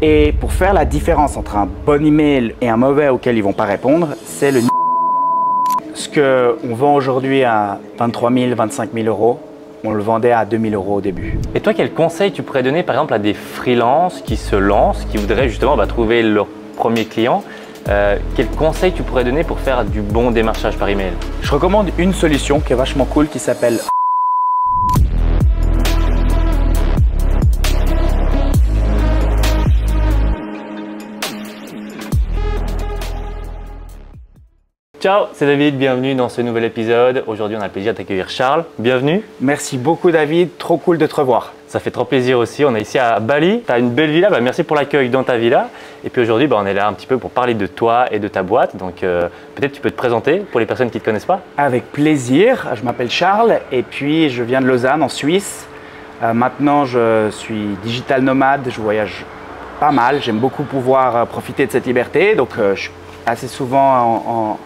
Et pour faire la différence entre un bon email et un mauvais auquel ils ne vont pas répondre, c'est le ce qu'on vend aujourd'hui à 23 000, 25 000 euros, on le vendait à 2 000 euros au début. Et toi, quel conseil tu pourrais donner par exemple à des freelances qui se lancent, qui voudraient justement trouver leur premier client? Quel conseil tu pourrais donner pour faire du bon démarchage par email? Je recommande une solution qui est vachement cool qui s'appelle Ciao, c'est David, bienvenue dans ce nouvel épisode. Aujourd'hui, on a le plaisir d'accueillir Charles. Bienvenue. Merci beaucoup David, trop cool de te revoir. Ça fait trop plaisir aussi. On est ici à Bali. Tu as une belle villa. Merci pour l'accueil dans ta villa. Et puis aujourd'hui, on est là un petit peu pour parler de toi et de ta boîte. Donc peut-être tu peux te présenter pour les personnes qui ne te connaissent pas. Avec plaisir. Je m'appelle Charles et puis je viens de Lausanne en Suisse. Maintenant, je suis digital nomade. Je voyage pas mal. J'aime beaucoup pouvoir profiter de cette liberté. Donc je suis assez souvent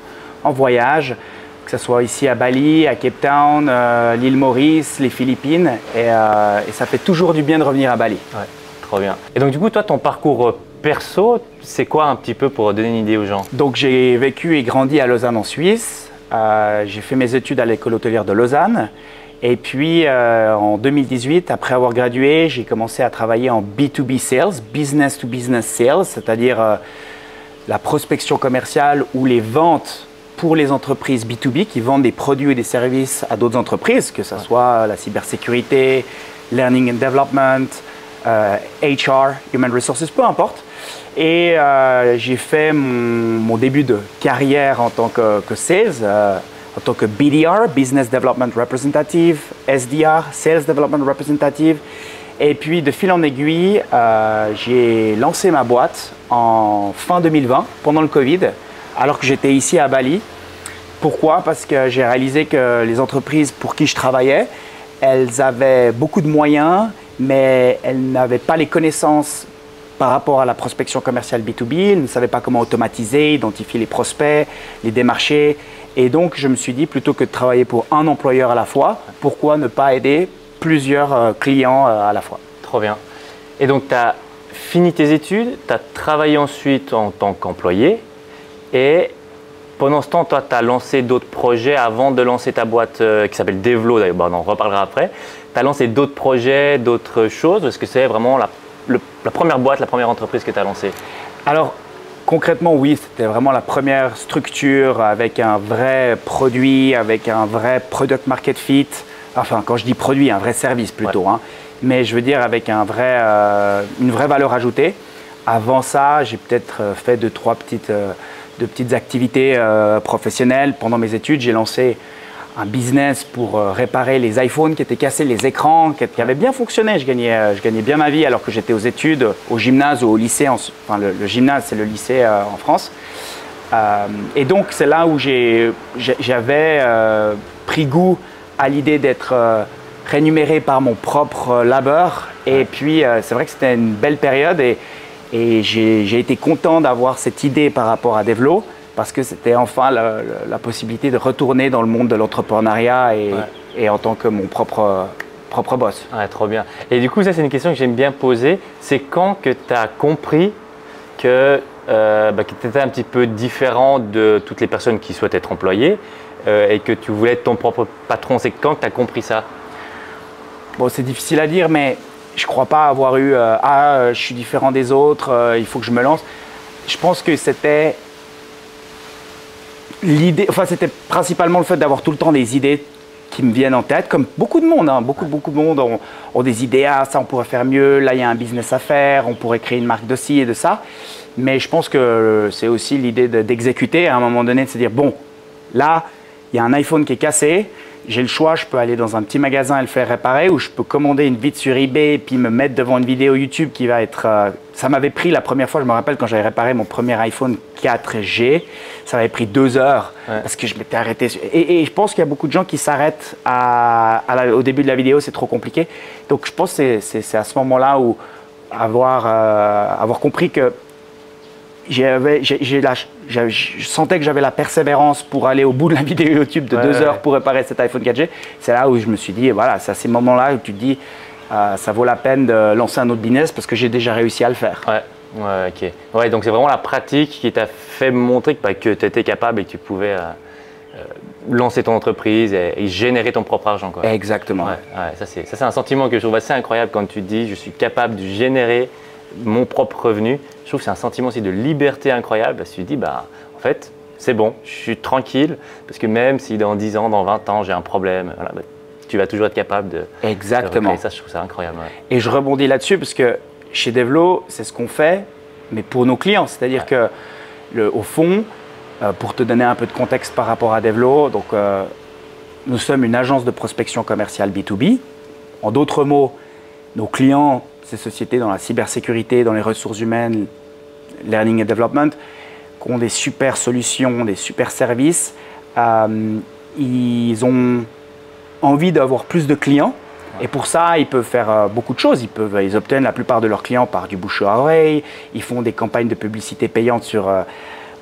en voyage, que ce soit ici à Bali, à Cape Town, l'île Maurice, les Philippines. Et ça fait toujours du bien de revenir à Bali. Ouais, trop bien. Et donc du coup, toi, ton parcours perso, c'est quoi un petit peu pour donner une idée aux gens? Donc j'ai vécu et grandi à Lausanne en Suisse. J'ai fait mes études à l'école hôtelière de Lausanne. Et puis en 2018, après avoir gradué, j'ai commencé à travailler en B2B sales, business to business sales, c'est-à-dire la prospection commerciale ou les ventes pour les entreprises B2B qui vendent des produits et des services à d'autres entreprises, que ce soit la cybersécurité, learning and development, HR, human resources, peu importe. Et j'ai fait mon début de carrière en tant que sales, en tant que BDR, Business Development Representative, SDR, Sales Development Representative. Et puis de fil en aiguille, j'ai lancé ma boîte en fin 2020, pendant le Covid, alors que j'étais ici à Bali. Pourquoi? Parce que j'ai réalisé que les entreprises pour qui je travaillais, elles avaient beaucoup de moyens, mais elles n'avaient pas les connaissances par rapport à la prospection commerciale B2B. Elles ne savaient pas comment automatiser, identifier les prospects, les démarcher. Et donc, je me suis dit, plutôt que de travailler pour un employeur à la fois, pourquoi ne pas aider plusieurs clients à la fois? Trop bien. Et donc, tu as fini tes études, tu as travaillé ensuite en tant qu'employé et pendant ce temps, toi, tu as lancé d'autres projets avant de lancer ta boîte qui s'appelle Devlo, d'ailleurs, on en reparlera après. Tu as lancé d'autres projets, d'autres choses? Est-ce que c'est vraiment la première boîte, la première entreprise que tu as lancée? Alors, concrètement, oui, c'était vraiment la première structure avec un vrai produit, avec un vrai product market fit. Enfin, quand je dis produit, un vrai service plutôt. Ouais. Hein. Mais je veux dire avec une vraie valeur ajoutée. Avant ça, j'ai peut-être fait deux petites activités professionnelles. Pendant mes études, j'ai lancé un business pour réparer les iPhones qui étaient cassés, les écrans qui avaient bien fonctionné. Je gagnais bien ma vie alors que j'étais aux études, au gymnase ou au lycée. Enfin, le gymnase, c'est le lycée en France. Et donc, c'est là où j'avais pris goût à l'idée d'être rémunéré par mon propre labeur. Et puis, c'est vrai que c'était une belle période et j'ai été content d'avoir cette idée par rapport à Devlo parce que c'était enfin la possibilité de retourner dans le monde de l'entrepreneuriat et en tant que mon propre boss. Ouais, trop bien. Et du coup, ça, c'est une question que j'aime bien poser. C'est quand que tu as compris que tu étais un petit peu différent de toutes les personnes qui souhaitent être employées et que tu voulais être ton propre patron? C'est quand que tu as compris ça? Bon, c'est difficile à dire, mais je ne crois pas avoir eu je suis différent des autres, il faut que je me lance. Je pense que c'était l'idée, enfin c'était principalement le fait d'avoir tout le temps des idées qui me viennent en tête, comme beaucoup de monde. Hein. Beaucoup de monde ont des idées, ça on pourrait faire mieux, là il y a un business à faire, on pourrait créer une marque de ci et de ça. Mais je pense que c'est aussi l'idée d'exécuter à un moment donné, de se dire bon, là il y a un iPhone qui est cassé, j'ai le choix, je peux aller dans un petit magasin et le faire réparer ou je peux commander une vitre sur eBay et puis me mettre devant une vidéo YouTube qui va être… ça m'avait pris la première fois, je me rappelle quand j'avais réparé mon premier iPhone 4G, ça m'avait pris 2 heures parce que je m'étais arrêté. Et je pense qu'il y a beaucoup de gens qui s'arrêtent au début de la vidéo, c'est trop compliqué. Donc je pense que c'est à ce moment-là où avoir compris que je sentais que j'avais la persévérance pour aller au bout de la vidéo YouTube de 2 heures pour réparer cet iPhone 4G. C'est là où je me suis dit, voilà, c'est à ces moments-là où tu te dis, ça vaut la peine de lancer un autre business parce que j'ai déjà réussi à le faire. Ouais. Ouais, ok. Ouais, donc c'est vraiment la pratique qui t'a fait montrer que tu étais capable et que tu pouvais lancer ton entreprise et générer ton propre argent, quoi. Exactement. Ouais, ouais, ça c'est un sentiment que je trouve assez incroyable quand tu dis je suis capable de générer mon propre revenu. Je trouve que c'est un sentiment aussi de liberté incroyable parce que tu te dis bah en fait c'est bon, je suis tranquille parce que même si dans 10 ans, dans 20 ans j'ai un problème, voilà, bah, tu vas toujours être capable de… Exactement. Ça, je trouve ça incroyable. Ouais. Et je rebondis là-dessus parce que chez Devlo, c'est ce qu'on fait, mais pour nos clients. C'est-à-dire que, au fond, pour te donner un peu de contexte par rapport à Devlo, donc, nous sommes une agence de prospection commerciale B2B. En d'autres mots, nos clients, ces sociétés dans la cybersécurité, dans les ressources humaines, learning and development, qui ont des super solutions, des super services, ils ont envie d'avoir plus de clients. Et pour ça, ils peuvent faire beaucoup de choses. Ils obtiennent la plupart de leurs clients par du bouche à oreille. Ils font des campagnes de publicité payantes sur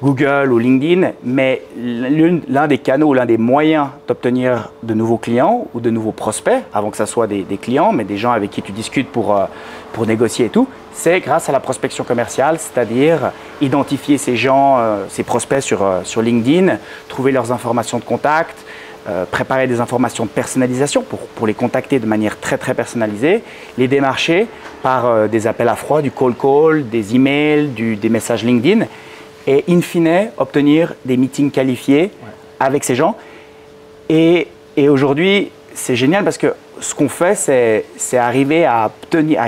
Google ou LinkedIn. Mais l'un des canaux, l'un des moyens d'obtenir de nouveaux clients ou de nouveaux prospects, avant que ce soit des clients, mais des gens avec qui tu discutes pour négocier et tout, c'est grâce à la prospection commerciale, c'est-à-dire identifier ces gens, ces prospects sur LinkedIn, trouver leurs informations de contact, préparer des informations de personnalisation pour les contacter de manière très très personnalisée, les démarcher par des appels à froid, du call call, des emails, des messages LinkedIn et in fine obtenir des meetings qualifiés avec ces gens. Et aujourd'hui, c'est génial parce que ce qu'on fait, c'est arriver à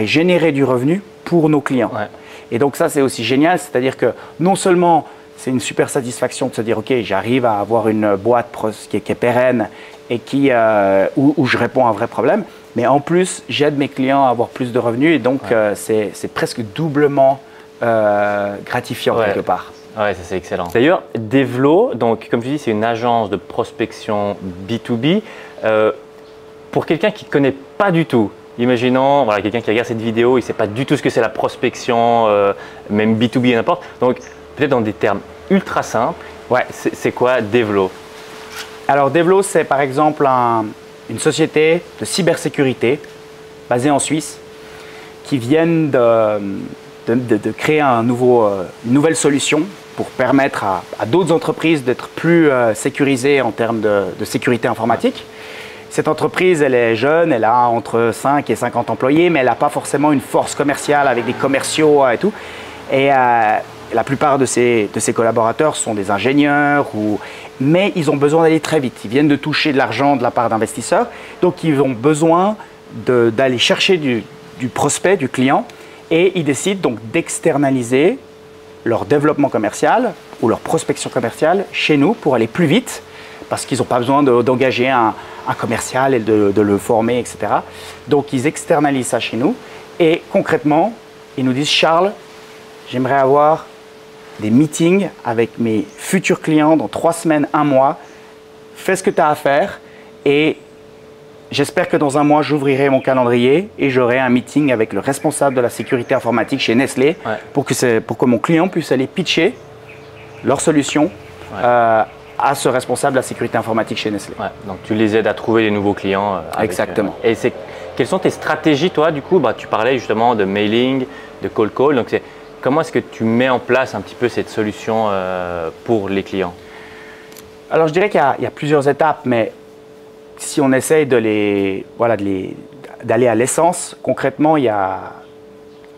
générer du revenu pour nos clients. Ouais. Et donc ça, c'est aussi génial, c'est-à-dire que non seulement c'est une super satisfaction de se dire, OK, j'arrive à avoir une boîte qui est pérenne et où je réponds à un vrai problème. Mais en plus, j'aide mes clients à avoir plus de revenus et donc c'est presque doublement gratifiant quelque part. Ouais, ça c'est excellent. D'ailleurs, Devlo, donc comme tu dis, c'est une agence de prospection B2B. Pour quelqu'un qui ne connaît pas du tout, imaginons voilà, quelqu'un qui regarde cette vidéo, il ne sait pas du tout ce que c'est la prospection, même B2B, n'importe. Donc, peut-être dans des termes ultra simples, c'est quoi Devlo? Alors Devlo, c'est par exemple une société de cybersécurité basée en Suisse qui viennent de créer une nouvelle solution pour permettre à d'autres entreprises d'être plus sécurisées en termes de sécurité informatique. Cette entreprise, elle est jeune, elle a entre 5 et 50 employés, mais elle n'a pas forcément une force commerciale avec des commerciaux et tout. Et la plupart de ses collaborateurs sont des ingénieurs, mais ils ont besoin d'aller très vite. Ils viennent de toucher de l'argent de la part d'investisseurs, donc ils ont besoin d'aller chercher du prospect, du client, et ils décident donc d'externaliser leur développement commercial ou leur prospection commerciale chez nous pour aller plus vite, parce qu'ils n'ont pas besoin d'engager un commercial et de le former, etc. Donc ils externalisent ça chez nous, et concrètement, ils nous disent « Charles, j'aimerais avoir des meetings avec mes futurs clients dans 3 semaines, 1 mois. Fais ce que tu as à faire et j'espère que dans 1 mois, j'ouvrirai mon calendrier et j'aurai un meeting avec le responsable de la sécurité informatique chez Nestlé pour que mon client puisse aller pitcher leur solution à ce responsable de la sécurité informatique chez Nestlé. Ouais, donc tu les aides à trouver des nouveaux clients. Exactement. Et quelles sont tes stratégies, toi, du coup? Tu parlais justement de mailing, de call call. Donc comment est-ce que tu mets en place un petit peu cette solution pour les clients? Alors, je dirais qu'il y a plusieurs étapes, mais si on essaye d'aller à l'essence, concrètement, il y a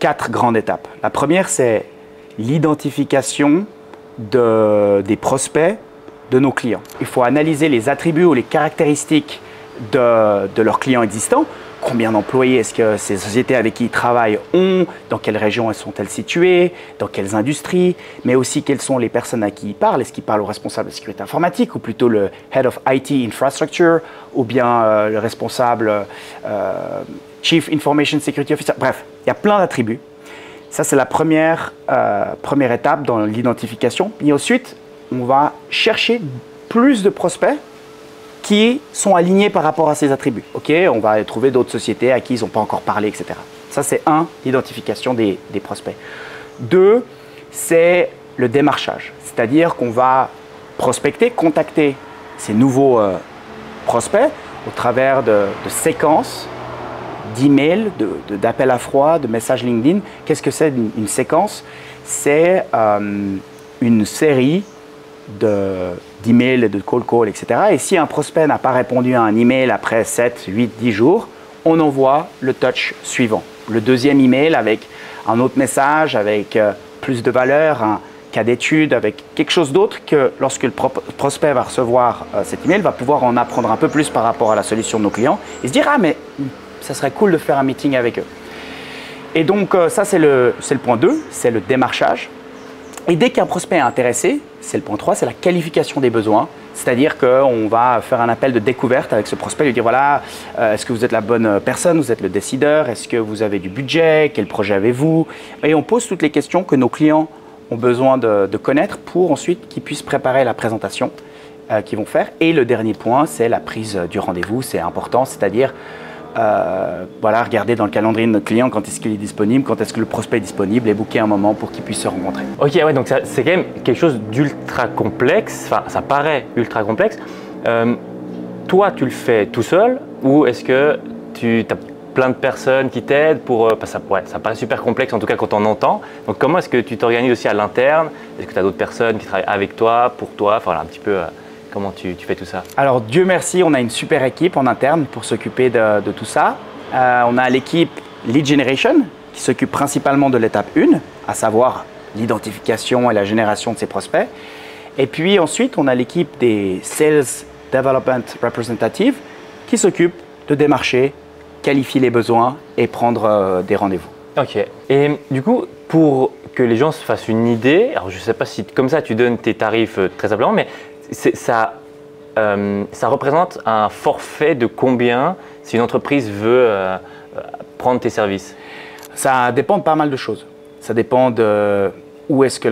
4 grandes étapes. La première, c'est l'identification des prospects de nos clients. Il faut analyser les attributs ou les caractéristiques de leurs clients existants. Combien d'employés est-ce que ces sociétés avec qui ils travaillent ont? Dans quelles régions sont-elles situées? Dans quelles industries? Mais aussi, quelles sont les personnes à qui ils parlent? Est-ce qu'ils parlent au responsable de sécurité informatique ou plutôt le Head of IT Infrastructure ou bien le responsable Chief Information Security Officer? Bref, il y a plein d'attributs. Ça, c'est la première étape dans l'identification. Et ensuite, on va chercher plus de prospects qui sont alignés par rapport à ces attributs. OK, on va trouver d'autres sociétés à qui ils n'ont pas encore parlé, etc. Ça, c'est l'identification des prospects. 2, c'est le démarchage. C'est-à-dire qu'on va prospecter, contacter ces nouveaux prospects au travers de séquences d'emails, d'appels à froid, de messages LinkedIn. Qu'est-ce que c'est une séquence? C'est une série d'emails, de cold call, etc. Et si un prospect n'a pas répondu à un email après 7, 8, 10 jours, on envoie le touch suivant. Le deuxième email avec un autre message, avec plus de valeur, un cas d'étude, avec quelque chose d'autre que lorsque le prospect va recevoir cet email, va pouvoir en apprendre un peu plus par rapport à la solution de nos clients et se dire « Ah, mais ça serait cool de faire un meeting avec eux ». Et donc ça, c'est le point 2, c'est le démarchage. Et dès qu'un prospect est intéressé, c'est le point 3, c'est la qualification des besoins. C'est-à-dire qu'on va faire un appel de découverte avec ce prospect, lui dire voilà, est-ce que vous êtes la bonne personne, vous êtes le décideur, est-ce que vous avez du budget, quel projet avez-vous? Et on pose toutes les questions que nos clients ont besoin de connaître pour ensuite qu'ils puissent préparer la présentation qu'ils vont faire. Et le dernier point, c'est la prise du rendez-vous, c'est important, c'est-à-dire voilà, regarder dans le calendrier de notre client quand est-ce qu'il est disponible, quand est-ce que le prospect est disponible et booker un moment pour qu'il puisse se rencontrer. Ok, ouais, donc c'est quand même quelque chose d'ultra complexe, enfin ça paraît ultra complexe. Toi, tu le fais tout seul ou est-ce que tu as plein de personnes qui t'aident pour… ça paraît super complexe en tout cas quand on entend. Donc comment est-ce que tu t'organises aussi à l'interne? Est-ce que tu as d'autres personnes qui travaillent avec toi, pour toi? Enfin, voilà, un petit peu… Comment tu fais tout ça? Alors Dieu merci, on a une super équipe en interne pour s'occuper de tout ça. On a l'équipe Lead Generation qui s'occupe principalement de l'étape 1, à savoir l'identification et la génération de ses prospects. Et puis ensuite, on a l'équipe des Sales Development Representatives qui s'occupe de démarcher, qualifier les besoins et prendre des rendez-vous. Ok. Et du coup, pour que les gens se fassent une idée, alors je ne sais pas si comme ça tu donnes tes tarifs très simplement, mais ça représente un forfait de combien si une entreprise veut prendre tes services? Ça dépend de pas mal de choses. Ça dépend de où est-ce que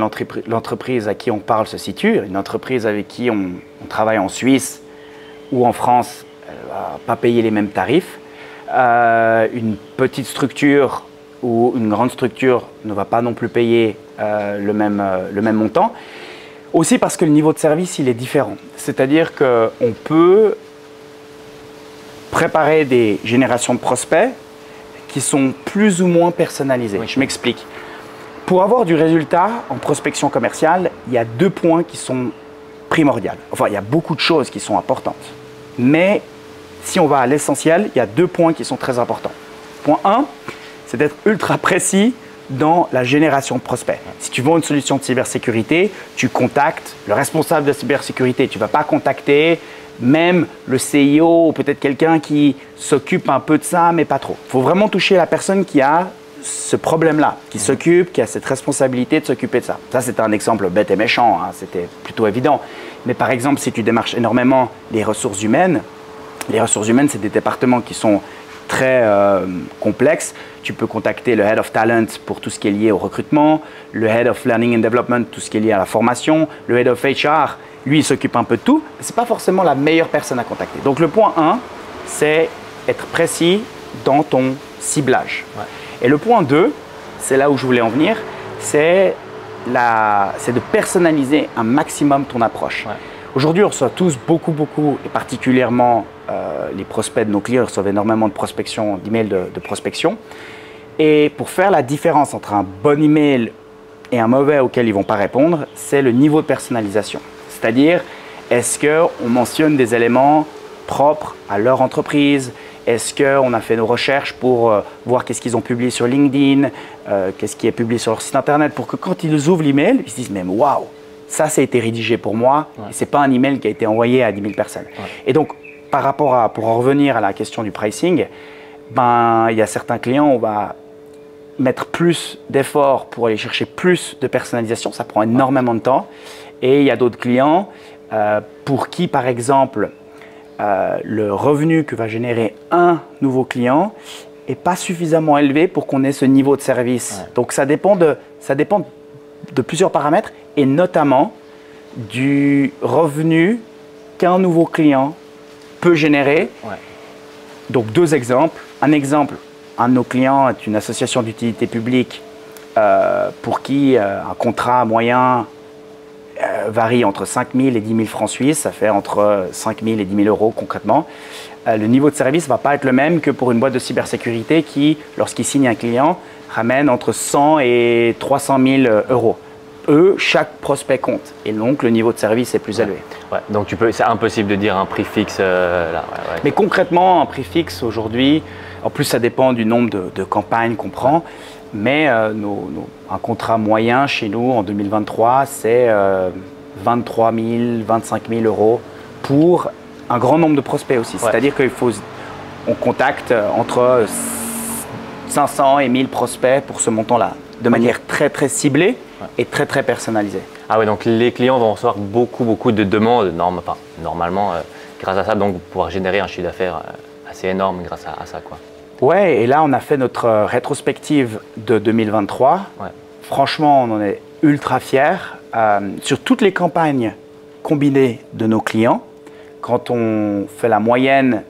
l'entreprise à qui on parle se situe. Une entreprise avec qui on travaille en Suisse ou en France, elle ne va pas payer les mêmes tarifs. Une petite structure ou une grande structure ne va pas non plus payer le même montant. Aussi parce que le niveau de service, il est différent. C'est-à-dire qu'on peut préparer des générations de prospects qui sont plus ou moins personnalisées. Oui. Je m'explique. Pour avoir du résultat en prospection commerciale, il y a 2 points qui sont primordiaux. Enfin, il y a beaucoup de choses qui sont importantes. Mais si on va à l'essentiel, il y a 2 points qui sont très importants. Point 1, c'est d'être ultra précis dans la génération de prospects. Si tu vends une solution de cybersécurité, tu contactes le responsable de la cybersécurité. Tu ne vas pas contacter même le CIO ou peut-être quelqu'un qui s'occupe un peu de ça, mais pas trop. Il faut vraiment toucher la personne qui a ce problème-là, qui s'occupe, qui a cette responsabilité de s'occuper de ça. Ça, c'est un exemple bête et méchant, hein, c'était plutôt évident. Mais par exemple, si tu démarches énormément les ressources humaines, c'est des départements qui sont très complexe. Tu peux contacter le Head of Talent pour tout ce qui est lié au recrutement, le Head of Learning and Development, tout ce qui est lié à la formation, le Head of HR, lui, il s'occupe un peu de tout. Ce n'est pas forcément la meilleure personne à contacter. Donc, le point 1, c'est être précis dans ton ciblage. Ouais. Et le point 2, c'est là où je voulais en venir, c'est de personnaliser un maximum ton approche. Ouais. Aujourd'hui, on reçoit tous beaucoup, et particulièrement les prospects de nos clients reçoivent énormément de prospection, d'emails de prospection. Et pour faire la différence entre un bon email et un mauvais auquel ils ne vont pas répondre, c'est le niveau de personnalisation. C'est-à-dire, est-ce qu'on mentionne des éléments propres à leur entreprise? Est-ce qu'on a fait nos recherches pour voir qu'est-ce qu'ils ont publié sur LinkedIn, qu'est-ce qui est publié sur leur site internet, pour que quand ils ouvrent l'email, ils se disent « mais waouh, ça a été rédigé pour moi, ouais. Et ce n'est pas un email qui a été envoyé à 10 000 personnes. Ouais. » Et donc, par rapport pour en revenir à la question du pricing, il y a certains clients, on va mettre plus d'efforts pour aller chercher plus de personnalisation, ça prend énormément de temps. Et il y a d'autres clients pour qui, par exemple, le revenu que va générer un nouveau client n'est pas suffisamment élevé pour qu'on ait ce niveau de service. Ouais. Donc, ça dépend de plusieurs paramètres et notamment du revenu qu'un nouveau client peut générer. Ouais. Donc, 2 exemples. Un exemple, un de nos clients est une association d'utilité publique pour qui un contrat moyen varie entre 5 000 et 10 000 francs suisses, ça fait entre 5 000 et 10 000 euros concrètement. Le niveau de service ne va pas être le même que pour une boîte de cybersécurité qui, lorsqu'il signe un client, ramène entre 100 et 300 000 euros. Eux, chaque prospect compte et donc le niveau de service est plus élevé. Ouais, donc c'est impossible de dire un prix fixe là. Mais concrètement, un prix fixe aujourd'hui, en plus ça dépend du nombre de campagnes qu'on prend, mais un contrat moyen chez nous en 2023, c'est 23 000, 25 000 euros pour un grand nombre de prospects aussi. Ouais. C'est-à-dire qu'on contacte entre 500 et 1000 prospects pour ce montant-là, de manière très très ciblée et très très personnalisée. Ah oui, donc les clients vont recevoir beaucoup de demandes, normalement, grâce à ça, donc pouvoir générer un chiffre d'affaires assez énorme grâce à ça, quoi. Ouais, et là on a fait notre rétrospective de 2023. Ouais. Franchement, on en est ultra fiers. Sur toutes les campagnes combinées de nos clients, quand on fait la moyenne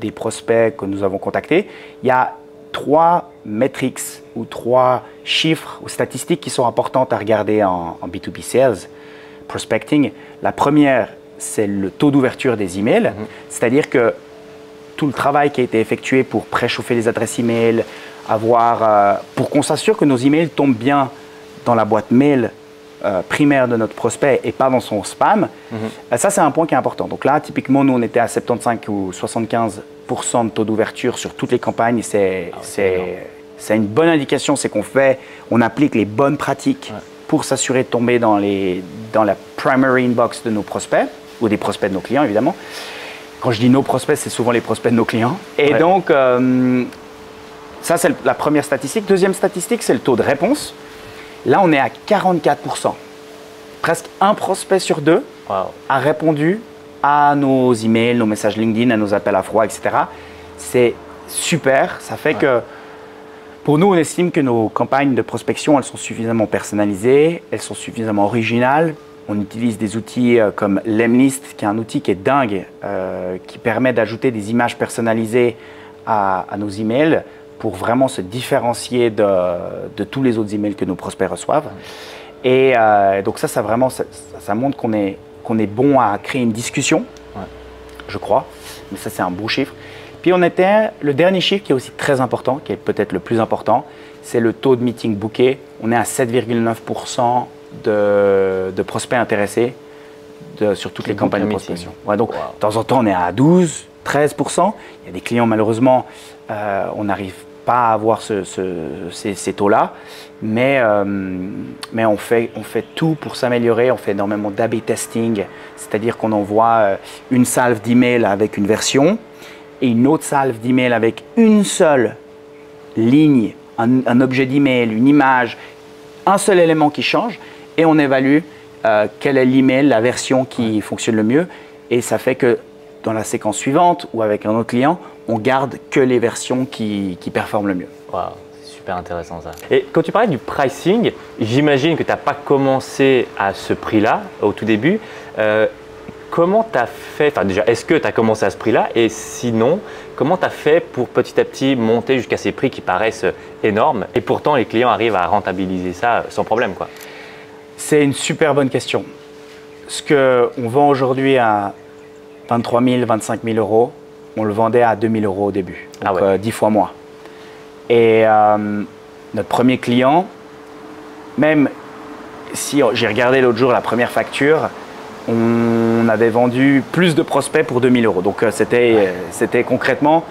des prospects que nous avons contactés, il y a 3 metrics ou 3 chiffres ou statistiques qui sont importantes à regarder en B2B Sales Prospecting. La première, c'est le taux d'ouverture des emails, c'est-à-dire que tout le travail qui a été effectué pour préchauffer les adresses email, pour qu'on s'assure que nos emails tombent bien dans la boîte mail primaire de notre prospect et pas dans son spam, ça c'est un point qui est important. Donc là, typiquement, nous on était à 75 ou 75% de taux d'ouverture sur toutes les campagnes. C'est une bonne indication, c'est on applique les bonnes pratiques pour s'assurer de tomber dans la primary inbox de nos prospects ou des prospects de nos clients évidemment. Quand je dis nos prospects, c'est souvent les prospects de nos clients. Et donc, ça c'est la première statistique. Deuxième statistique, c'est le taux de réponse. Là, on est à 44%. Presque un prospect sur 2 a répondu à nos emails, nos messages LinkedIn, à nos appels à froid, etc. C'est super. Ça fait que pour nous, on estime que nos campagnes de prospection, elles sont suffisamment personnalisées, elles sont suffisamment originales. On utilise des outils comme Lemlist, qui est un outil qui est dingue, qui permet d'ajouter des images personnalisées à nos emails pour vraiment se différencier de tous les autres emails que nos prospects reçoivent. Et donc ça montre qu'on est bon à créer une discussion, je crois. Mais ça, c'est un beau chiffre. Puis le dernier chiffre qui est aussi très important, qui est peut-être le plus important, c'est le taux de meeting booké. On est à 7,9% de prospects intéressés sur toutes les campagnes de prospection. Ouais, donc, de temps en temps, on est à 12, 13%. Il y a des clients, malheureusement, on n'arrive pas à avoir ces taux-là, mais on fait tout pour s'améliorer. On fait énormément d'A/B testing, c'est-à-dire qu'on envoie une salve d'email avec une version et une autre salve d'email avec une seule ligne, un objet d'email, une image, un seul élément qui change, et on évalue quel est l'email, la version qui fonctionne le mieux, et ça fait que dans la séquence suivante ou avec un autre client, on garde que les versions qui performent le mieux. Wow, c'est super intéressant ça. Et quand tu parlais du pricing, j'imagine que tu n'as pas commencé à ce prix-là au tout début. Comment tu as fait, enfin déjà, est-ce que tu as commencé à ce prix-là? Et sinon, comment tu as fait pour petit à petit monter jusqu'à ces prix qui paraissent énormes et pourtant les clients arrivent à rentabiliser ça sans problème, quoi? C'est une super bonne question. Ce qu'on vend aujourd'hui à 23 000, 25 000 euros, on le vendait à 2 000 euros au début, donc 10 fois moins. Et notre premier client, même si j'ai regardé l'autre jour la première facture, on avait vendu plus de prospects pour 2 000 euros. Donc c'était concrètement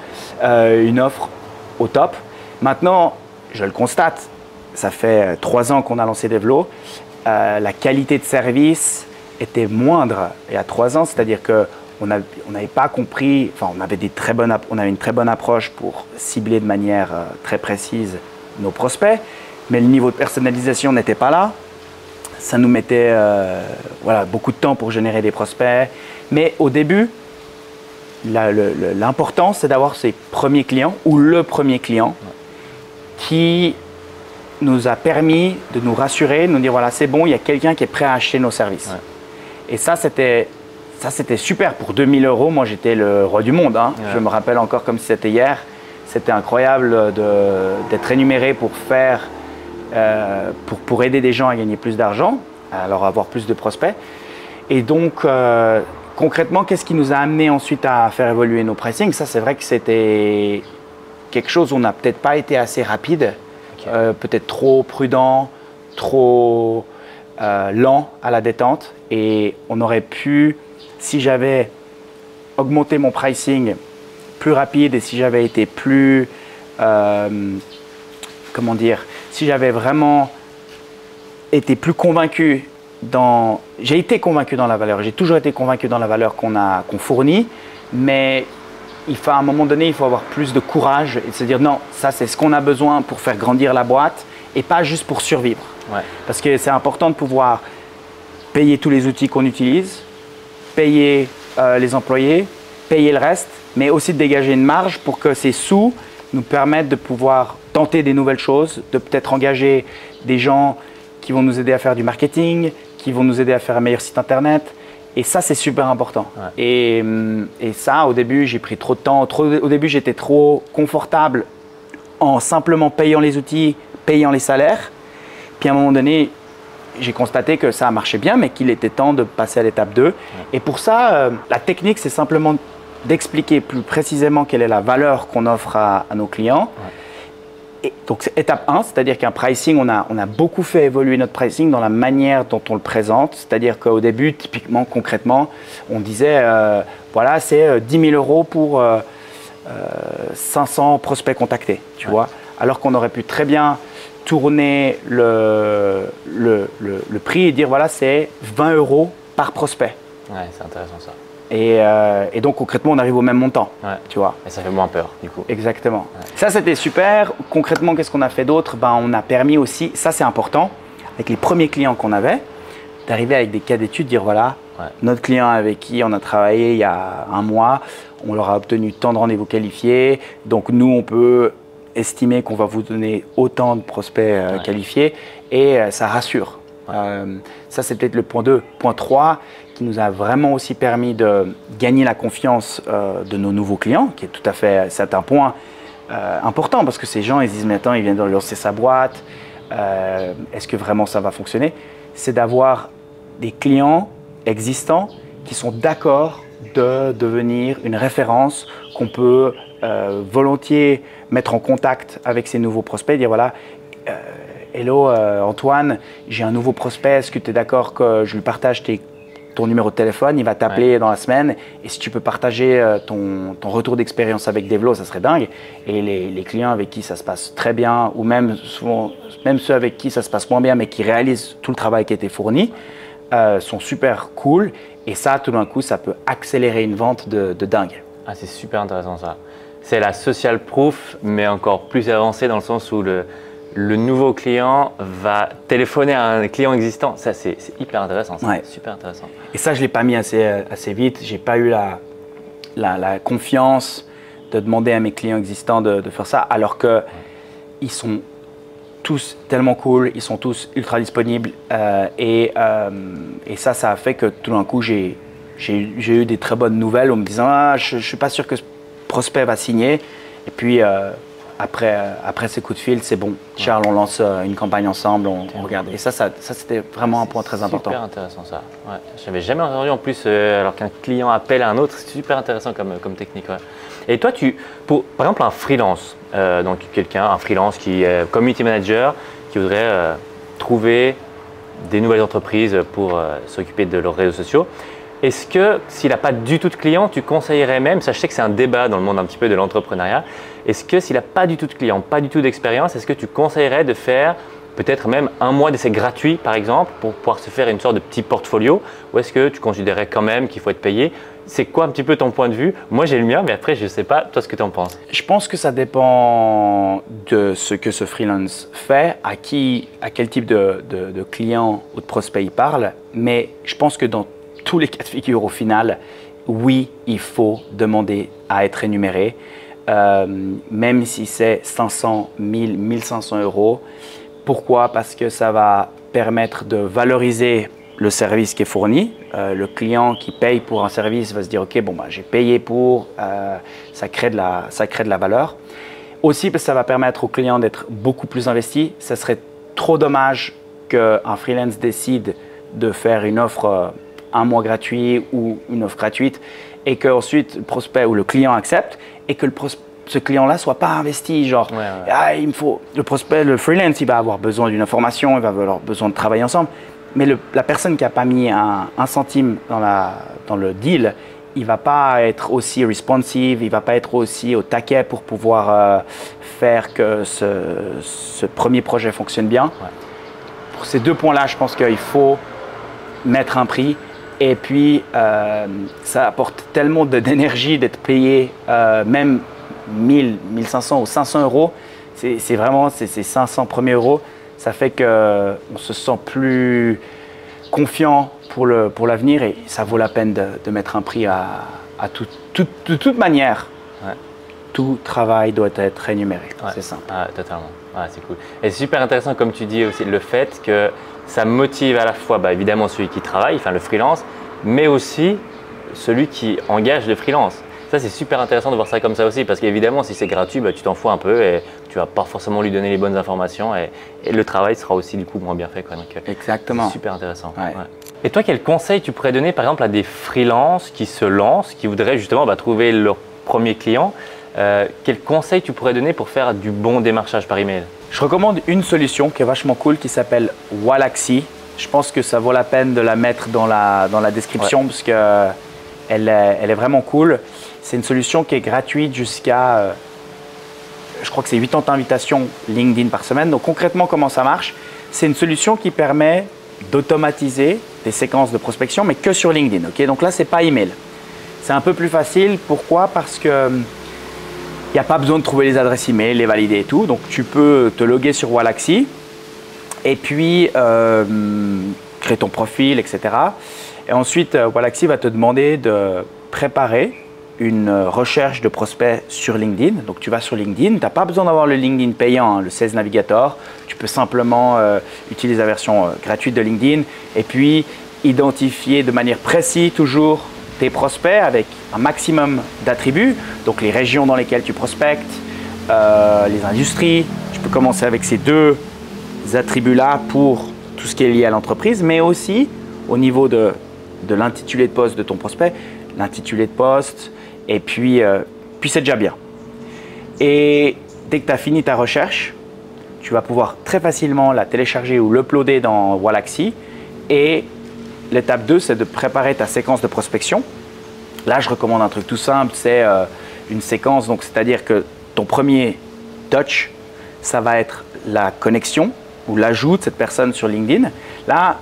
une offre au top. Maintenant, je le constate, ça fait 3 ans qu'on a lancé Devlo, la qualité de service était moindre il y a 3 ans, c'est-à-dire qu'on n'avait pas compris, enfin on avait une très bonne approche pour cibler de manière très précise nos prospects, mais le niveau de personnalisation n'était pas là. Ça nous mettait beaucoup de temps pour générer des prospects. Mais au début, l'important, c'est d'avoir ces premiers clients ou le premier client qui nous a permis de nous rassurer, de nous dire voilà, c'est bon, il y a quelqu'un qui est prêt à acheter nos services. Ouais. Et ça, c'était super. Pour 2 000 euros, moi, j'étais le roi du monde. Hein. Ouais. Je me rappelle encore comme si c'était hier. C'était incroyable d'être rémunéré pour aider des gens à gagner plus d'argent. alors avoir plus de prospects. Et donc, concrètement, qu'est-ce qui nous a amené ensuite à faire évoluer nos pricing? Ça, c'est vrai que c'était quelque chose où on n'a peut-être pas été assez rapide, peut-être trop prudent, trop lent à la détente. Et on aurait pu, si j'avais augmenté mon pricing plus rapide et si j'avais été plus, comment dire, si j'avais vraiment été plus convaincu j'ai été convaincu dans la valeur, j'ai toujours été convaincu dans la valeur qu'on fournit, mais à un moment donné, il faut avoir plus de courage et de se dire non, ça c'est ce qu'on a besoin pour faire grandir la boîte et pas juste pour survivre. Ouais. Parce que c'est important de pouvoir payer tous les outils qu'on utilise, payer les employés, payer le reste, mais aussi de dégager une marge pour que ces sous nous permettent de pouvoir tenter des nouvelles choses, de peut-être engager des gens qui vont nous aider à faire du marketing, qui vont nous aider à faire un meilleur site internet. Et ça, c'est super important. Ouais. Et ça, au début, j'ai pris trop de temps. Au début, j'étais trop confortable en simplement payant les outils, payant les salaires. Puis à un moment donné, j'ai constaté que ça marchait bien, mais qu'il était temps de passer à l'étape 2. Ouais. Et pour ça, la technique, c'est simplement d'expliquer plus précisément quelle est la valeur qu'on offre à nos clients. Ouais. Et donc, c'est étape 1, c'est-à-dire qu'un pricing, on a beaucoup fait évoluer notre pricing dans la manière dont on le présente. C'est-à-dire qu'au début, typiquement, concrètement, on disait, voilà, c'est 10 000 euros pour 500 prospects contactés, tu vois. Alors qu'on aurait pu très bien tourner le prix et dire, voilà, c'est 20 euros par prospect. Ouais, c'est intéressant ça. Et donc, concrètement, on arrive au même montant, tu vois. Et ça fait moins peur, du coup. Exactement. Ouais. Ça, c'était super. Concrètement, qu'est-ce qu'on a fait d'autre? On a permis aussi, ça c'est important, avec les premiers clients qu'on avait, d'arriver avec des cas d'études, dire voilà, notre client avec qui on a travaillé il y a un mois, on leur a obtenu tant de rendez-vous qualifiés. Donc, nous, on peut estimer qu'on va vous donner autant de prospects qualifiés et ça rassure. Ça, c'est peut-être le point 2. Point 3, qui nous a vraiment aussi permis de gagner la confiance de nos nouveaux clients, qui est tout à fait, c'est un point important parce que ces gens, ils disent mais attends, ils viennent de lancer sa boîte, est-ce que vraiment ça va fonctionner? C'est d'avoir des clients existants qui sont d'accord de devenir une référence qu'on peut volontiers mettre en contact avec ces nouveaux prospects, dire voilà, hello Antoine, j'ai un nouveau prospect, est-ce que tu es d'accord que je lui partage ton numéro de téléphone, il va t'appeler dans la semaine et si tu peux partager ton retour d'expérience avec Devlo, ça serait dingue. Et les clients avec qui ça se passe très bien ou même ceux avec qui ça se passe moins bien mais qui réalisent tout le travail qui a été fourni sont super cool et ça, tout d'un coup, ça peut accélérer une vente de dingue. Ah, c'est super intéressant ça. C'est la social proof mais encore plus avancée dans le sens où le nouveau client va téléphoner à un client existant. Ça, c'est hyper intéressant. C'est super intéressant. Et ça, je ne l'ai pas mis assez vite. Je n'ai pas eu la confiance de demander à mes clients existants de faire ça, alors qu'ils sont tous tellement cool, ils sont tous ultra disponibles. Et ça a fait que tout d'un coup, j'ai eu des très bonnes nouvelles en me disant ah, je ne suis pas sûr que ce prospect va signer. Et puis, après ces coups de fil, c'est bon. Charles, on lance une campagne ensemble, on regarde. Et ça c'était vraiment un point très important. C'est super intéressant ça. Ouais. Je n'avais jamais entendu en plus, alors qu'un client appelle à un autre, c'est super intéressant comme technique. Ouais. Et toi, par exemple, un freelance, donc un freelance qui est community manager, qui voudrait trouver des nouvelles entreprises pour s'occuper de leurs réseaux sociaux. Est-ce que s'il n'a pas du tout de clients, tu conseillerais même, ça je sais que c'est un débat dans le monde un petit peu de l'entrepreneuriat, est-ce que s'il n'a pas du tout de clients, pas du tout d'expérience, est-ce que tu conseillerais de faire peut-être même un mois d'essai gratuit par exemple pour pouvoir se faire une sorte de petit portfolio ou est-ce que tu considérais quand même qu'il faut être payé? C'est quoi un petit peu ton point de vue? Moi j'ai le mien mais après je ne sais pas, toi ce que tu en penses. Je pense que ça dépend de ce que ce freelance fait, à quel type de client ou de prospect il parle, mais je pense que dans tous les cas de figure au final, oui, il faut demander à être rémunéré, même si c'est 500, 1000, 1500 euros. Pourquoi? Parce que ça va permettre de valoriser le service qui est fourni. Le client qui paye pour un service va se dire « Ok, bon, j'ai payé pour, ça crée de la valeur ». Aussi, parce que ça va permettre au client d'être beaucoup plus investi. Ça serait trop dommage qu'un freelance décide de faire une offre un mois gratuit ou une offre gratuite et qu'ensuite le prospect ou le client accepte et que ce client-là ne soit pas investi. Genre, il me faut, le prospect, le freelance, il va avoir besoin d'une information, il va avoir besoin de travailler ensemble. Mais la personne qui n'a pas mis un centime dans le deal, il ne va pas être aussi responsive, il ne va pas être aussi au taquet pour pouvoir faire que ce premier projet fonctionne bien. Ouais. Pour ces deux points-là, je pense qu'il faut mettre un prix. Et puis, ça apporte tellement d'énergie d'être payé, même 1000, 1500 ou 500 euros. C'est vraiment ces 500 premiers euros. Ça fait qu'on se sent plus confiant pour l'avenir et ça vaut la peine de mettre un prix de toute manière. Ouais. Tout travail doit être rémunéré. Ouais. C'est simple. Ah, totalement. Ah, c'est cool. Et c'est super intéressant, comme tu dis aussi, le fait que ça motive à la fois évidemment celui qui travaille, enfin le freelance, mais aussi celui qui engage le freelance. Ça, c'est super intéressant de voir ça comme ça aussi, parce qu'évidemment, si c'est gratuit, tu t'en fous un peu et tu ne vas pas forcément lui donner les bonnes informations et le travail sera aussi du coup moins bien fait. Donc, exactement. C'est super intéressant. Ouais. Ouais. Et toi, quel conseil tu pourrais donner par exemple à des freelances qui se lancent, qui voudraient justement trouver leur premier client? Quel conseil tu pourrais donner pour faire du bon démarchage par email? Je recommande une solution qui est vachement cool qui s'appelle Waalaxy. Je pense que ça vaut la peine de la mettre dans la description parce qu'elle est vraiment cool. C'est une solution qui est gratuite jusqu'à, je crois que c'est 80 invitations LinkedIn par semaine. Donc concrètement, comment ça marche? C'est une solution qui permet d'automatiser des séquences de prospection, mais que sur LinkedIn. Okay, donc là, ce n'est pas email. C'est un peu plus facile. Pourquoi? Parce que il n'y a pas besoin de trouver les adresses email, les valider et tout. Donc, tu peux te loguer sur Waalaxy et puis créer ton profil, etc. Et ensuite, Waalaxy va te demander de préparer une recherche de prospects sur LinkedIn. Donc, tu vas sur LinkedIn. Tu n'as pas besoin d'avoir le LinkedIn payant, hein, le Sales Navigator. Tu peux simplement utiliser la version gratuite de LinkedIn et puis identifier de manière précise toujours tes prospects avec un maximum d'attributs, donc les régions dans lesquelles tu prospectes, les industries. Tu peux commencer avec ces deux attributs-là pour tout ce qui est lié à l'entreprise, mais aussi au niveau de l'intitulé de poste de ton prospect, l'intitulé de poste, et puis c'est déjà bien. Et dès que tu as fini ta recherche, tu vas pouvoir très facilement la télécharger ou l'uploader dans Waalaxy et l'étape 2, c'est de préparer ta séquence de prospection. Là, je recommande un truc tout simple, c'est une séquence, donc c'est-à-dire que ton premier touch, ça va être la connexion ou l'ajout de cette personne sur LinkedIn. Là,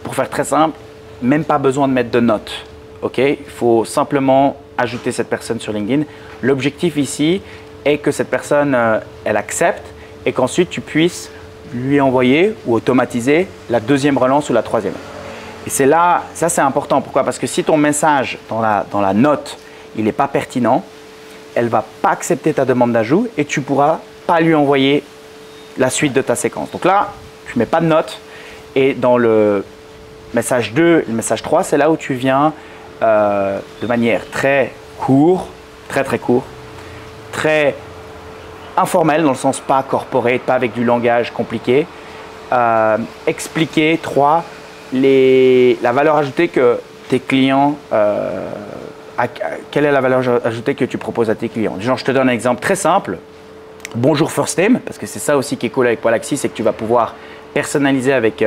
pour faire très simple, même pas besoin de mettre de notes. Okay? Il faut simplement ajouter cette personne sur LinkedIn. L'objectif ici est que cette personne, elle accepte et qu'ensuite tu puisses lui envoyer ou automatiser la deuxième relance ou la troisième. Et c'est là, ça c'est important. Pourquoi? Parce que si ton message dans la note, il n'est pas pertinent, elle ne va pas accepter ta demande d'ajout et tu ne pourras pas lui envoyer la suite de ta séquence. Donc là, tu ne mets pas de note et dans le message 2 et le message 3, c'est là où tu viens de manière très court, très informelle dans le sens pas corporate, pas avec du langage compliqué, expliquer la valeur ajoutée que tes clients, quelle est la valeur ajoutée que tu proposes à tes clients. Genre, je te donne un exemple très simple. Bonjour First Name, parce que c'est ça aussi qui est cool avec Waalaxy, c'est que tu vas pouvoir personnaliser avec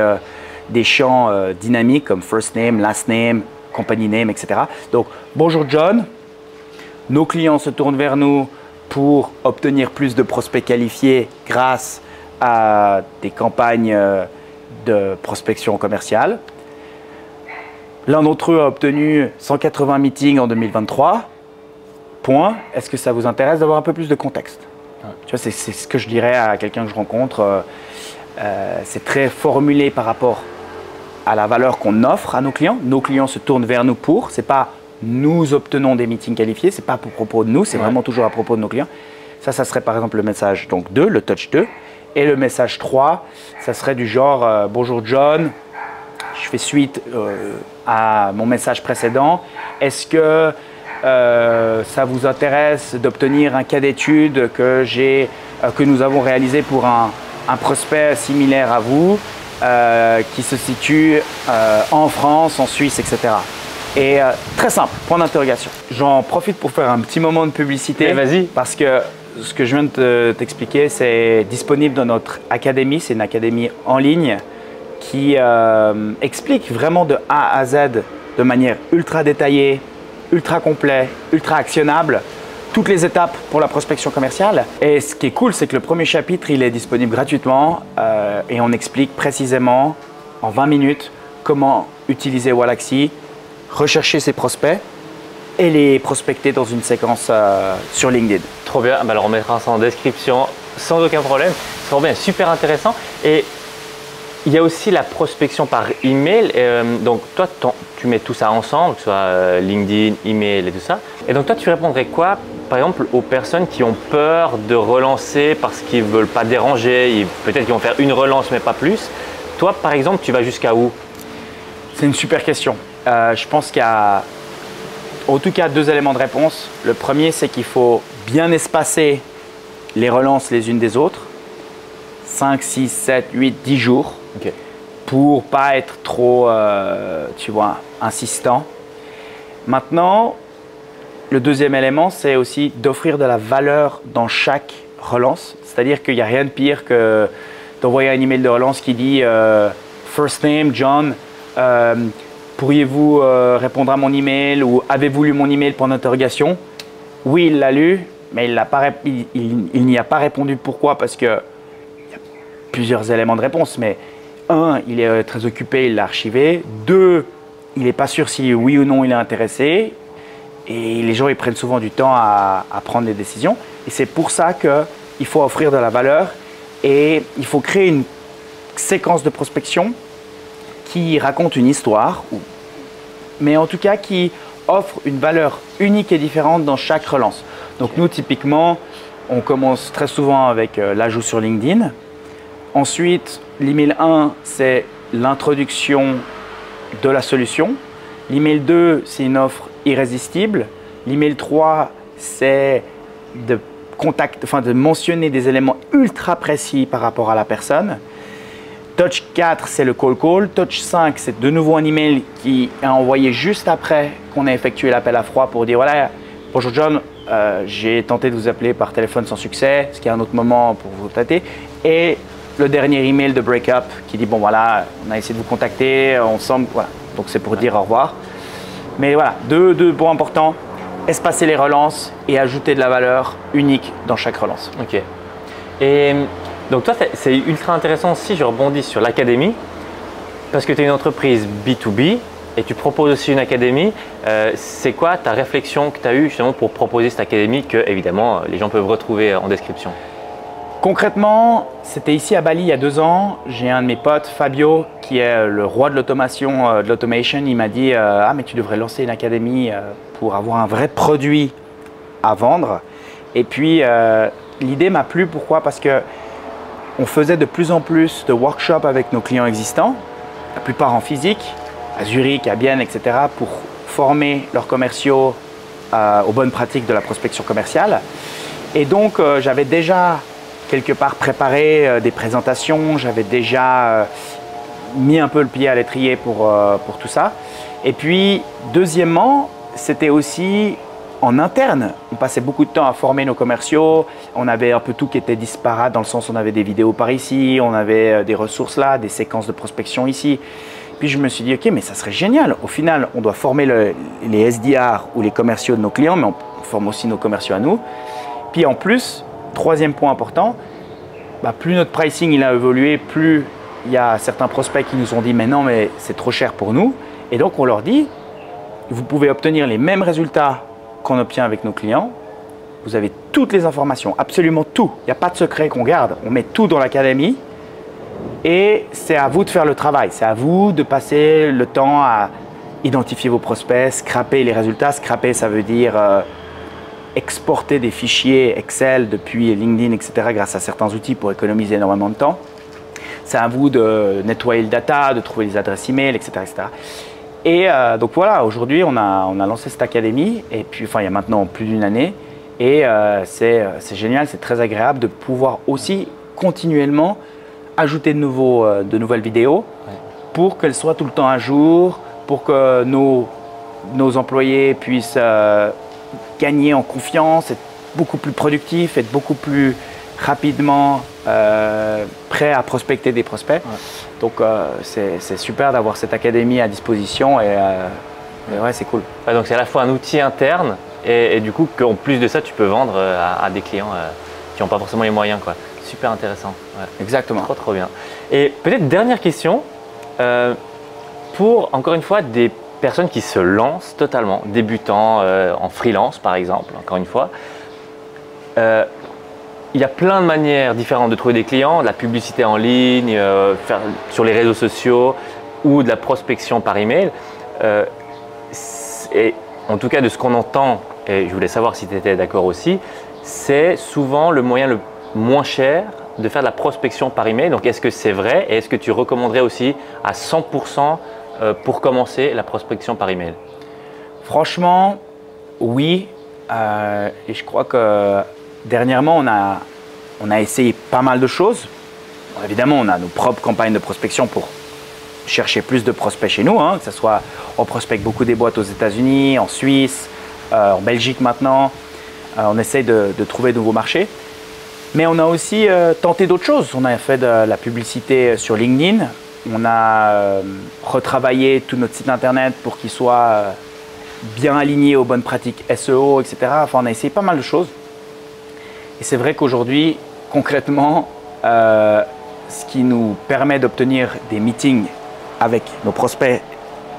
des champs dynamiques comme First Name, Last Name, Company Name, etc. Donc, bonjour John, nos clients se tournent vers nous pour obtenir plus de prospects qualifiés grâce à des campagnes de prospection commerciale. L'un d'entre eux a obtenu 180 meetings en 2023. Point. Est-ce que ça vous intéresse d'avoir un peu plus de contexte? Tu vois, c'est ce que je dirais à quelqu'un que je rencontre. C'est très formulé par rapport à la valeur qu'on offre à nos clients. Nos clients se tournent vers nous pour. C'est pas nous obtenons des meetings qualifiés. C'est pas à propos de nous. C'est vraiment toujours à propos de nos clients. Ça serait par exemple le message donc 2, le touch 2. Et le message 3, ça serait du genre bonjour John, je fais suite à mon message précédent. Est-ce que ça vous intéresse d'obtenir un cas d'étude que nous avons réalisé pour un prospect similaire à vous? qui se situe en France, en Suisse, etc. Et très simple, point d'interrogation. J'en profite pour faire un petit moment de publicité. Vas-y. Parce que ce que je viens de t'expliquer, c'est disponible dans notre académie. C'est une académie en ligne qui explique vraiment de A à Z de manière ultra détaillée, ultra complet, ultra actionnable, toutes les étapes pour la prospection commerciale. Et ce qui est cool, c'est que le premier chapitre, il est disponible gratuitement et on explique précisément en 20 minutes comment utiliser Waalaxy, rechercher ses prospects et les prospecter dans une séquence sur LinkedIn. Trop bien, alors on mettra ça en description sans aucun problème. C'est trop bien, super intéressant. Et il y a aussi la prospection par email. Donc toi, tu mets tout ça ensemble, que ce soit LinkedIn, email et tout ça. Et donc toi, tu répondrais quoi, par exemple, aux personnes qui ont peur de relancer parce qu'ils ne veulent pas déranger, peut-être qu'ils vont faire une relance mais pas plus. Toi, par exemple, tu vas jusqu'à où? C'est une super question. Je pense qu'il y a en tout cas 2 éléments de réponse. Le premier, c'est qu'il faut bien espacer les relances les unes des autres. 5, 6, 7, 8, 10 jours. Okay. Pour pas être trop, tu vois, insistant. Maintenant, le deuxième élément, c'est aussi d'offrir de la valeur dans chaque relance. C'est-à-dire qu'il n'y a rien de pire que d'envoyer un email de relance qui dit First name, John, pourriez-vous répondre à mon email ou avez-vous lu mon email pour l'interrogation? Oui, il l'a lu, mais il n'y a pas répondu. Pourquoi? Parce que il y a plusieurs éléments de réponse, mais 1, il est très occupé, il l'a archivé. 2, il n'est pas sûr si oui ou non il est intéressé. Et les gens, ils prennent souvent du temps à prendre des décisions. Et c'est pour ça qu'il faut offrir de la valeur et il faut créer une séquence de prospection qui raconte une histoire, mais en tout cas qui offre une valeur unique et différente dans chaque relance. Donc nous, typiquement, on commence très souvent avec l'ajout sur LinkedIn. Ensuite, l'email 1, c'est l'introduction de la solution. L'email 2, c'est une offre irrésistible. L'email 3, c'est de mentionner des éléments ultra précis par rapport à la personne. Touch 4, c'est le call. Touch 5, c'est de nouveau un email qui est envoyé juste après qu'on ait effectué l'appel à froid pour dire voilà, bonjour John, j'ai tenté de vous appeler par téléphone sans succès, est-ce qu'il y a un autre moment pour vous tâter? Et le dernier email de break-up qui dit bon voilà, on a essayé de vous contacter, ensemble, voilà. Donc c'est pour dire au revoir. Mais voilà, deux points importants, espacer les relances et ajouter de la valeur unique dans chaque relance. Ok. Et donc toi, c'est ultra intéressant aussi, je rebondis sur l'académie, parce que tu es une entreprise B2B et tu proposes aussi une académie. C'est quoi ta réflexion que tu as eue justement pour proposer cette académie que évidemment les gens peuvent retrouver en description? Concrètement, c'était ici à Bali il y a 2 ans. J'ai un de mes potes, Fabio, qui est le roi de l'automation, de l'automation. Il m'a dit ah mais tu devrais lancer une académie pour avoir un vrai produit à vendre. Et puis l'idée m'a plu. Pourquoi? Parce que on faisait de plus en plus de workshops avec nos clients existants, la plupart en physique, à Zurich, à Bienne, etc., pour former leurs commerciaux aux bonnes pratiques de la prospection commerciale. Et donc j'avais déjà quelque part préparé des présentations, j'avais déjà mis un peu le pied à l'étrier pour tout ça. Et puis, deuxièmement, c'était aussi en interne. On passait beaucoup de temps à former nos commerciaux. On avait un peu tout qui était disparate dans le sens où on avait des vidéos par ici, on avait des ressources là, des séquences de prospection ici. Puis je me suis dit, ok, mais ça serait génial. Au final, on doit former les SDR ou les commerciaux de nos clients, mais on forme aussi nos commerciaux à nous. Puis en plus, troisième point important, plus notre pricing il a évolué, plus il y a certains prospects qui nous ont dit mais non, mais c'est trop cher pour nous. Et donc on leur dit, vous pouvez obtenir les mêmes résultats qu'on obtient avec nos clients. Vous avez toutes les informations, absolument tout. Il n'y a pas de secret qu'on garde. On met tout dans l'académie et c'est à vous de faire le travail. C'est à vous de passer le temps à identifier vos prospects, scraper les résultats. Scraper, ça veut dire exporter des fichiers Excel depuis LinkedIn, etc. grâce à certains outils pour économiser énormément de temps. C'est à vous de nettoyer le data, de trouver les adresses email, etc. etc. Et donc voilà, aujourd'hui, on a lancé cette académie, et puis enfin, il y a maintenant plus d'1 année, et c'est génial, c'est très agréable de pouvoir aussi continuellement ajouter de nouvelles vidéos pour qu'elles soient tout le temps à jour, pour que nos employés puissent gagner en confiance, être beaucoup plus productifs, être beaucoup plus rapidement prêts à prospecter des prospects. Ouais. Donc c'est super d'avoir cette académie à disposition et ouais, c'est cool. Ouais, donc c'est à la fois un outil interne et du coup qu'en plus de ça tu peux vendre à des clients qui n'ont pas forcément les moyens, quoi. Super intéressant. Ouais. Exactement. Trop bien. Et peut-être dernière question, pour encore une fois des personnes qui se lancent totalement, débutants en freelance par exemple, encore une fois, il y a plein de manières différentes de trouver des clients, de la publicité en ligne, faire sur les réseaux sociaux ou de la prospection par email. Et en tout cas de ce qu'on entend, et je voulais savoir si tu étais d'accord aussi, c'est souvent le moyen le moins cher de faire de la prospection par email. Donc est-ce que c'est vrai et est-ce que tu recommanderais aussi à 100% pour commencer la prospection par email? Franchement, oui. Et je crois que dernièrement, on a essayé pas mal de choses. Bon, évidemment, on a nos propres campagnes de prospection pour chercher plus de prospects chez nous, hein, que ce soit on prospecte beaucoup des boîtes aux États-Unis, en Suisse, en Belgique maintenant. On essaye de trouver de nouveaux marchés. Mais on a aussi tenté d'autres choses. On a fait de la publicité sur LinkedIn. On a retravaillé tout notre site internet pour qu'il soit bien aligné aux bonnes pratiques SEO, etc. Enfin, on a essayé pas mal de choses. Et c'est vrai qu'aujourd'hui, concrètement, ce qui nous permet d'obtenir des meetings avec nos prospects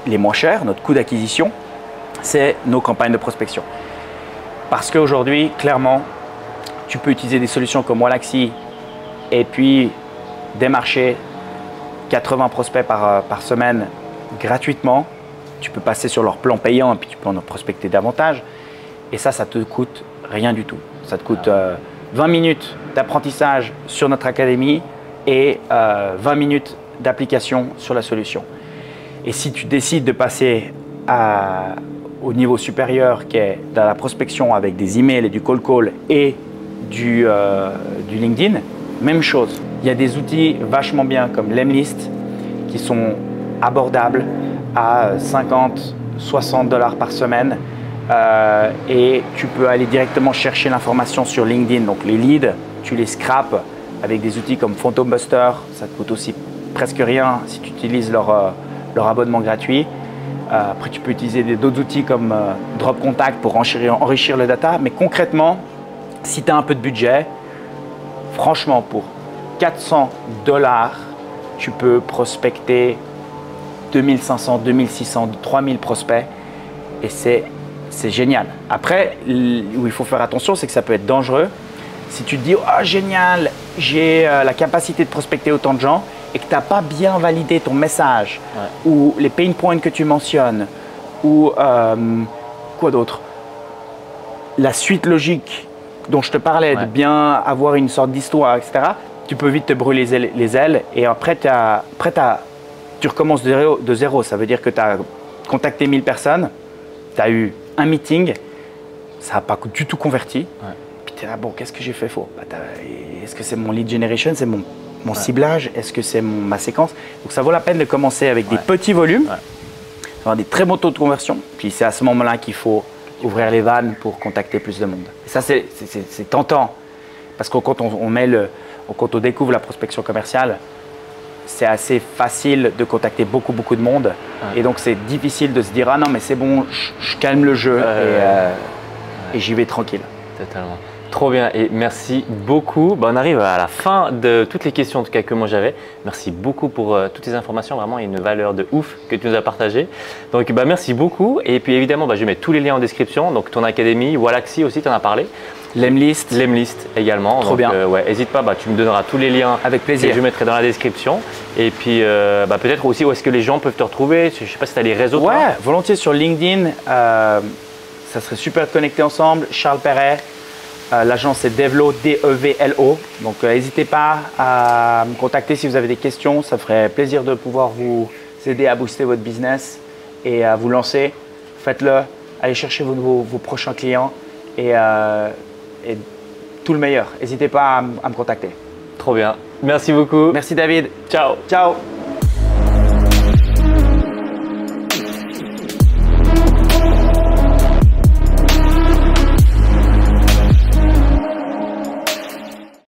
les moins chers, notre coût d'acquisition, c'est nos campagnes de prospection. Parce qu'aujourd'hui, clairement, tu peux utiliser des solutions comme Wallaxy et puis démarcher 80 prospects par semaine gratuitement. Tu peux passer sur leur plan payant et puis tu peux en prospecter davantage. Et ça te coûte rien du tout. Ça te coûte 20 minutes d'apprentissage sur notre académie et 20 minutes d'application sur la solution. Et si tu décides de passer au niveau supérieur qui est dans la prospection avec des emails et du cold call et du LinkedIn, même chose. Il y a des outils vachement bien comme Lemlist qui sont abordables à 50, 60 $ par semaine et tu peux aller directement chercher l'information sur LinkedIn. Donc les leads, tu les scrapes avec des outils comme Phantom Buster, ça te coûte aussi presque rien si tu utilises leur abonnement gratuit. Après, tu peux utiliser d'autres outils comme Drop Contact pour enrichir le data. Mais concrètement, si tu as un peu de budget, franchement, pour 400 $, tu peux prospecter 2500, 2600, 3000 prospects et c'est génial. Après, où il faut faire attention, c'est que ça peut être dangereux. Si tu te dis « Oh, génial, j'ai la capacité de prospecter autant de gens », et que tu n'as pas bien validé ton message ou les pain points que tu mentionnes ou quoi d'autre, la suite logique dont je te parlais, de bien avoir une sorte d'histoire, etc., tu peux vite te brûler les ailes et après tu recommences de zéro. Ça veut dire que tu as contacté 1000 personnes, tu as eu un meeting, ça n'a pas du tout converti. Puis tu es là, bon, qu'est-ce que j'ai fait faux? Est-ce que c'est mon lead generation, c'est mon ciblage, est-ce que c'est ma séquence? Donc ça vaut la peine de commencer avec des petits volumes, avoir des très bons taux de conversion. Puis c'est à ce moment-là qu'il faut ouvrir les vannes pour contacter plus de monde. Et ça, c'est tentant. Parce que quand on découvre la prospection commerciale, c'est assez facile de contacter beaucoup de monde. Et donc c'est difficile de se dire « Ah non, mais c'est bon, je calme le jeu et j'y vais tranquille. » Totalement. Trop bien et merci beaucoup. On arrive à la fin de toutes les questions en tout cas que moi j'avais. Merci beaucoup pour toutes ces informations. Vraiment, il y a une valeur de ouf que tu nous as partagée. Donc merci beaucoup. Et puis évidemment, je mets tous les liens en description. Donc ton académie, Wallaxy aussi, tu en as parlé. Lemlist. Lemlist également. Trop bien. N'hésite pas, tu me donneras tous les liens. Avec plaisir. Que je mettrai dans la description. Et puis peut-être aussi où est-ce que les gens peuvent te retrouver. Je ne sais pas si tu as les réseaux. Ouais, volontiers sur LinkedIn. Ça serait super de connecter ensemble. Charles Perret. L'agence est Devlo, D-E-V-L-O. Donc n'hésitez pas à me contacter si vous avez des questions. Ça ferait plaisir de pouvoir vous aider à booster votre business et à vous lancer. Faites-le. Allez chercher vos prochains clients et tout le meilleur. N'hésitez pas à me contacter. Trop bien. Merci beaucoup. Merci David. Ciao. Ciao.